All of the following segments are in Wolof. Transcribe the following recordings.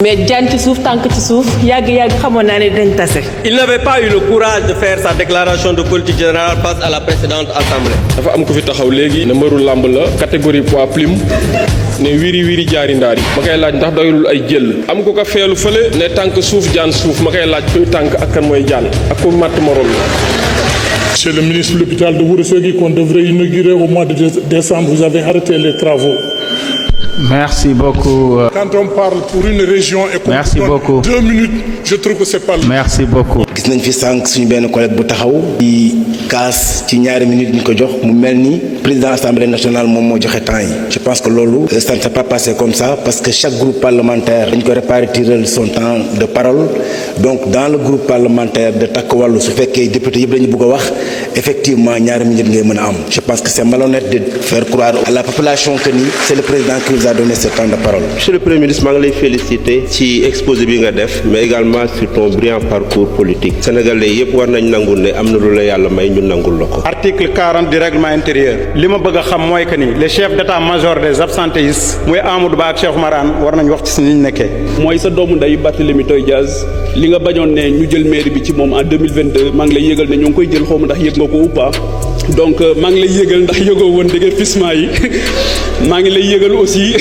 mais jaan ci suuf tànk ci suuf yàgg xamoon naa ne dañ tase. Il n'avait pas eu le courage de faire sa déclaration de politique générale face à la précédente assemblée. dafa am ku fi taxaw léegi ne mbëru làmb la catégorie poids plume ne wiri jaari ndaar yi ma koy laaj ndax doyulul ay jël am ko feelu fële ne tànk suuf jaan suuf ma koy laaj kuy tànk ak kan mooy jaan ak ku matt morom la. Monsieur le ministre de l'hôpital de Ourossogui qu'on devrait inaugurer au mois de décembre, vous avez arrêté les travaux. Merci beaucoup. Quand on parle pour une région et qu'on donne 2 minutes, je trouve que c'est pas. Merci beaucoup. gis nañ fi sànq suñu benn collègue bu taxaw di kaas ci ñaari minutes ñu ko jox mu mel ni président assemblée nationale moom moo joxe temps yi. Je pense que loolu ça ne s'est pas passé comme ça parce que chaque groupe parlementaire dañ ko répartir son temps de parole donc dans le groupe parlementaire de Takku Wallu su fekkee député yëpp lañu bëgg a wax effectivement ñaari minutes ngay mën a am. Je pense que c'est malhonnête de faire croire à la population que ni c'est le président qui nous a donné ce temps de parole. Monsieur le Premier ministre maa ngi lay féliciter ci exposé bi nga def mais également sur ton brillant parcours politique. Sénégalais yëpp war nañ nangul ne am na lu la yàlla may ñu nangul la ko. Article 40 du règlement intérieur li ma bëgg a xam mooy que ni les chefs d'état-major des absentéistes muy Amadou Ba ak Cheikh Oumar Anne war nañ wax ci si niñ nekkee. mooy sa doomu nday Barthélémy Toye Dias li nga bañoon ne ñu jël mairie bi ci moom en 2022 maa ngi lay yëgal ne ñoo ngi koy jël xaw ma ndax yëg nga ko ou pas donc maa ngi lay yëgal ndax yëgoo woon déguerpissement yi maa ngi lay yëgal aussi.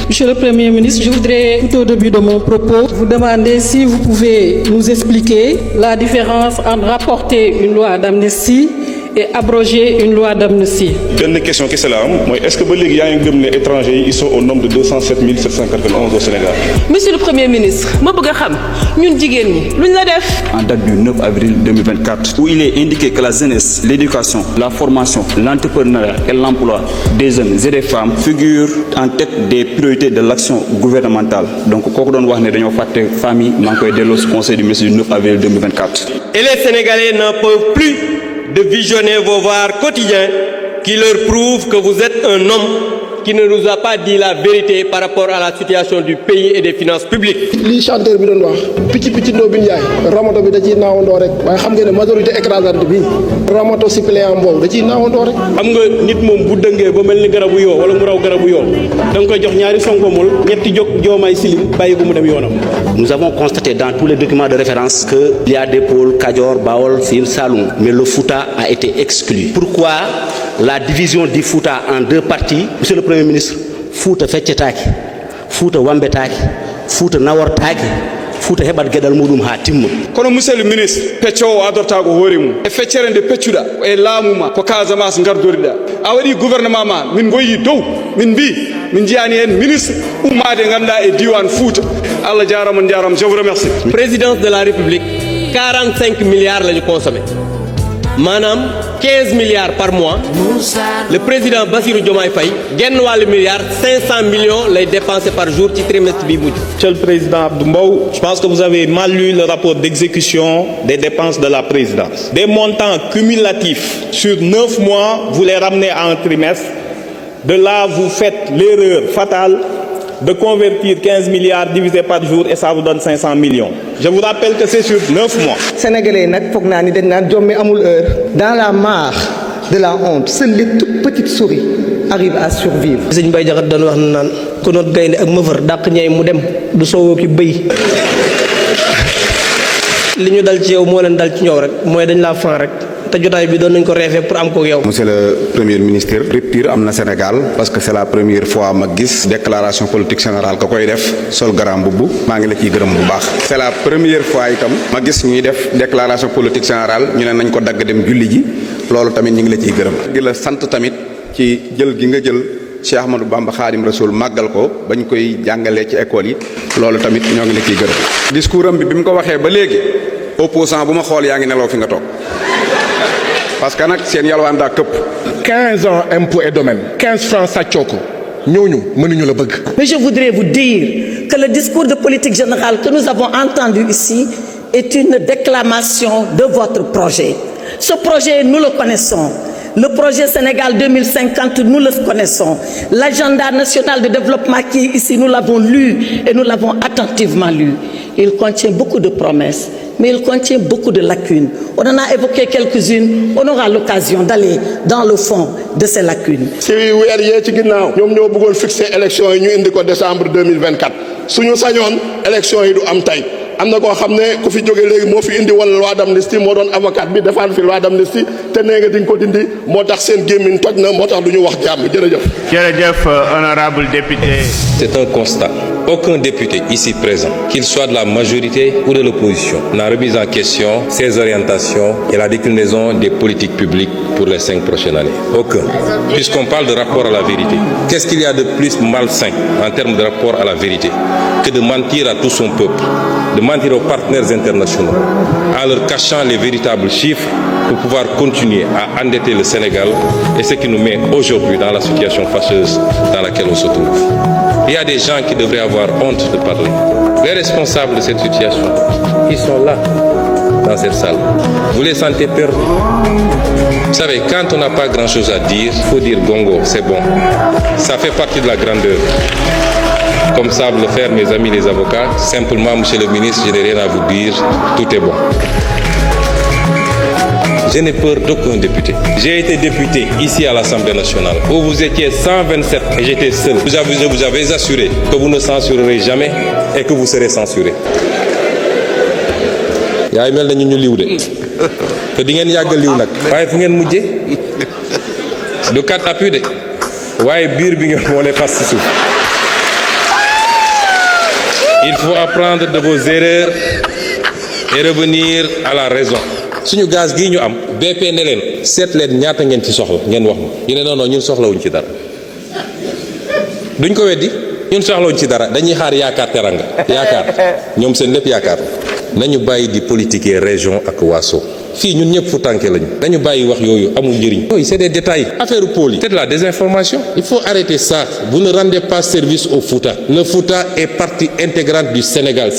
Monsieur le Premier ministre, je voudrais tout au début de mon propos vous demander si vous pouvez nous expliquer la différence entre rapporter une loi d'amnistie et abroger une loi d'amnistie. benn question kese la am mooy est-ce que ba léegi yaa ngi gëm ne étrangers yi ils sont au nombre de 207 791 au Sénégal. Monsieur le Premier ministre ma bëgg a xam ñun jigéen ñi luñ la def. En date du 9 avril 2024 où il est indiqué que la jeunesse, l'éducation, la formation, l'entrepreneuriat et l'emploi des jeunes et des femmes figurent en tête des priorités de l'action gouvernementale donc kooku doon wax ne dañoo fàtte famille maa ngi koy delloo ci conseil du ministre du 9 avril 2024. Et les Sénégalais n'en peuvent plus de visionner vos voix quotidiens qui leur prouvent que vous êtes un homme qui ne nous a pas dit la vérité par rapport à la situation du pays et des finances publiques. lii chanteur bi doon wax picc ndoo bi njaay ramato bi da ciy naawandoo rek waaye xam nga ne majorité écrasante bi ramato suppléant boobu da ciy naawandoo rek. xam nga nit moom bu dëngee ba mel ni garabu yoo wala mu raw garabu yoo da nga koy jox ñaari sonkomul ñetti jóg joomaay silim bàyyi ko mu dem yoonam. Nous avons constaté dans tous les documents de référence qu'il y a des pôles Kajoor, Bawol, Sine, Saloum, mais le Fouta a été exclu. Pourquoi la division du Fouta en 2 parties? Monsieur le Premier ministre, Fouta feccetaaki, Fouta wambetaaki, Fouta nawortaaki, Fouta heɓat geɗal muɗum ha timma. kono monsieur le ministre peccowo adortago hoore mum e feccere nde peccuɗa e laamu ma ko Casamance gardoriɗa a waɗi gouvernement ma min goyi dow min mbi min jiyani hen ministre ummade ganduɗa e diwan Fouta Allah jarama je vous remercie. Présidence de la République 45 milliards la ñu consommé maanaam 15 milliards par mois le président Bassirou Diomaye Faye genn wàllu milliard 500 millions lay dépensé par jour ci trimestre bi mujj. Monsieur le président Abdou Mbow, je pense que vous avez mal lu le rapport d'exécution des dépenses de la présidence. Des montants cumulatifs sur 9 mois, vous les ramenez à un trimestre. De là, vous faites l'erreur fatale de convertir 15 milliards divisé par jour et ça vous donne 500 millions. Je vous rappelle que c'est sur 9 mois. Sénégalais nag foog naa ni dañ naan jommi amul heure. Dans la mare de la honte, seules les toutes petites souris arrivent à survivre. Sëñ Baye Jaxate doon wax naan ku noot gaynde ak mëfër dàq ñay mu dem du soowoo ki bëy li ñu dal ci yow moo leen dal ci ñëw rek mooy dañ laa fan rek. te jotaay bi doon nañ ko reefee pour am ko yow. Monsieur le Premier ministre rupture am na Sénégal parce que c'est la première fois ma gis déclaration politique générale ka koy def sol garam mbubb maa ngi la ciy gërëm bu baax. c'est la première fois itam ma gis ñuy def déclaration politique générale ñu ne nañ ko dagg dem julli ji loolu tamit ñu ngi la ciy gërëm. di la sant tamit ci jël gi nga jël Cheikh Ahmadou Bamba Khadim Rasoul màggal ko bañ koy jàngalee ci école yi loolu tamit ñoo ngi la ciy gërëm. discours am bi mu ko waxee ba léegi opposant bu ma xool yaa ngi nelaw fi nga toog. parce que nag seen yalwaan daa këpp. 15 ans impôts et domaines 15 francs sàccoo ko ñooñu mënuñu la bëgg. Mais je voudrais vous dire que le discours de politique générale que nous avons entendu ici est une déclamation de votre projet. Ce projet, nous le connaissons. Le projet Sénégal 2050, nous le connaissons. L'agenda national de développement qui est ici, nous l'avons lu et nous l'avons attentivement lu. il contient beaucoup de promesses, mais il contient beaucoup de lacunes. On en a évoqué quelques-unes, on aura l'occasion d'aller dans le fond de ces lacunes. si weer yee ci ginnaaw ñoom ñoo bëggoon fixer élection yi ñu indi ko décembre 2024 suñu sañoon élection yi du am tey am na koo xam ne ku fi jóge léegi moo fi indi woon loi d'amnistie moo doon avocat bi defaan fi loi d'amnistie te nee nga di nga ko dindi moo tax seen gémmiñ toj na moo tax du ñu wax jàmm jërëjëf. jërëjëf honorable député. C'est un constat. Aucun député ici présent, qu'il soit de la majorité ou de l'opposition, n'a remis en question ses orientations et la déclinaison des politiques publiques pour les 5 prochaines années. Aucun. Puisqu'on parle de rapport à la vérité, qu'est-ce qu'il y a de plus malsain en termes de rapport à la vérité que de mentir à tout son peuple, de mentir aux partenaires internationaux, en leur cachant les véritables chiffres pour pouvoir continuer à endetter le Sénégal et ce qui nous met aujourd'hui dans la situation fâcheuse dans laquelle on se trouve. Il y a des gens qui devraient avoir honte de parler. Les responsables de cette situation, ils sont là, dans cette salle. Vous les sentez perdus. Vous savez, quand on n'a pas grand-chose à dire, il faut dire gongo, c'est bon. Ça fait partie de la grandeur. Comme savent le faire mes amis les avocats, simplement, monsieur le ministre, je n'ai rien à vous dire, tout est bon. Je n'ai peur d'aucun député. J'ai été député ici à l'Assemblée nationale, où vous étiez 127 et j'étais seul. Je vous avais assuré que vous ne censurerez jamais et que vous serez censuré. yaay mel na ñu liw de te di ngeen yàgg liw nag waaye fu ngeen mujjee du kat appui de waaye biir bi ngeen moo lay fas ci suuf. Il faut apprendre de vos erreurs et revenir à la raison. suñu gaz gii ñu am BP ne leen seet leen ñaata ngeen ci soxla ngeen wax ma ñu ne non ñun soxlawuñ ci dara duñ ko weddi ñun soxlawuñ ci dara dañuy xaar yaakaar teranga yaakaar ñoom seen lépp yaakaar nañu bàyyi di politiquer région ak waaso fii ñun ñëpp fu tànke lañu nañu bàyyi wax yooyu amul njëriñ yooyu c'est des détails affaire pôle yi c'est de la désinformation il faut arrêter ça vous ne rendez pas service au Fouta le Fouta est partie intégrante du Sénégal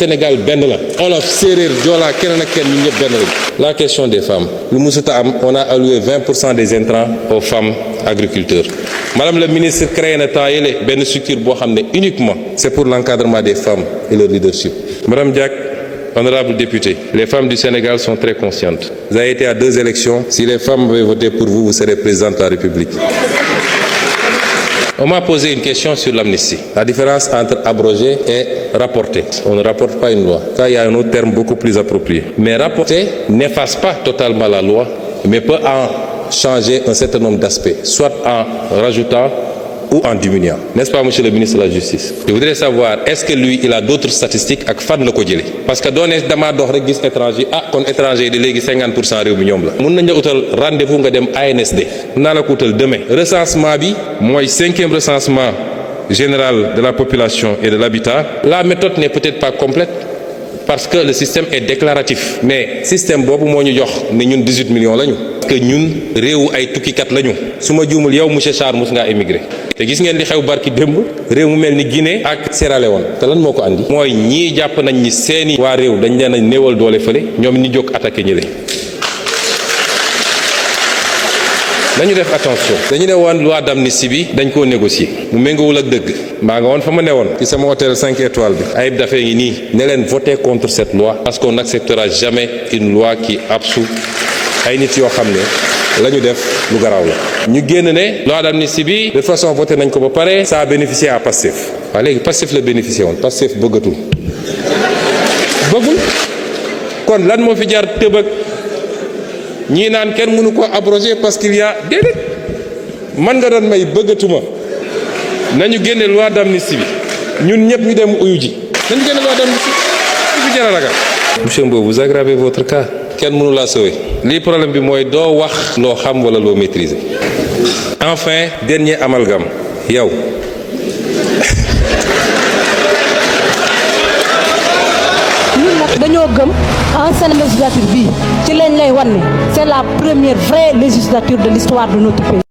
benn la Wolof séeréer Joola keneen ak kenn ñun ñëpp benn lañu la question des femmes lu musuta am on a alloué 20% des intrants aux femmes agriculteurs madame la ministre créé na temps yële benn structure boo xam ne uniquement c'est pour l'encadrement des femmes et leur leadership madame Diack. Honorables députés, les femmes du Sénégal sont très conscientes. Vous avez été à 2 élections. Si les femmes avaient voté pour vous, vous serez présidente de la République. On m'a posé une question sur l'amnistie. La différence entre abroger et rapporter. On ne rapporte pas une loi. Ça, il y a un autre terme beaucoup plus approprié. Mais rapporter n'efface pas totalement la loi, mais peut en changer un certain nombre d'aspects, soit en rajoutant ou en diminuant. N'est-ce pas, monsieur le ministre de la Justice? Je voudrais savoir, est-ce que lui, il a d'autres statistiques ak fan la ko jëlee? Parce que doone damaa dox rek gis étranger kon étranger yi di léegi 50% réew mi ñoom la. mun nañ la utal rendez-vous nga dem ANSD. mun naa la ko utal demain. recensement bi mooy 5e recensement général de la population et de l'habitat. La méthode n'est peut-être pas complète parce que le système est déclaratif. Mais système boobu moo ñu jox ne ñun 18 millions lañu. que ñun réewu ay tukkikat lañu su ma juumul yow monsieur Sarr mos ngaa émigré te gis ngeen li xew barki démb réew mu mel ni Guinée ak Sierra Leone te lan moo ko andi mooy ñii jàpp nañ ni seeni waa réew dañ leen a néewal doole fële ñoom ñi jóg attaqué ñi le dañu def attention dañu ne woon loi d'amnistie bi dañ koo négocier mu méngawul ak dëgg maa nga woon fa ma ne woon ci sama hôtel 5 étoiles bi Ayib Daffé ngi nii ne leen voter contre cette loi parce qu'on n'acceptera jamais une loi qui absout ay nit yoo xam ne la ñu def lu garaaw la ñu génn ne loi d'amnistie bi de toute façon voté nañ ko ba pare ça a bénéficié à Pastef waaye léegi Pastef la bénéficié woon Pastef bëggatul bëggul kon lan moo fi jaar tëbëg ñii naan kenn mënu ko abroger parce qu'il y a déedéet man nga doon may bëggatuma nañu génne loi d'amnistie bi ñun ñëpp ñu dem uyu ji nañu génne loi d'amnistie bi fi jar a ragal. Monsieur Mbow, vous aggravez votre cas. kenn mënu laa sauver lii problème bi mooy doo wax loo xam wala loo maîtriser. Enfin dernier amalgame yow ñun nag dañoo gëm ancienne législature bi ci lañ lay wan ne c'est la première vraie législature de l'histoire de notre pays.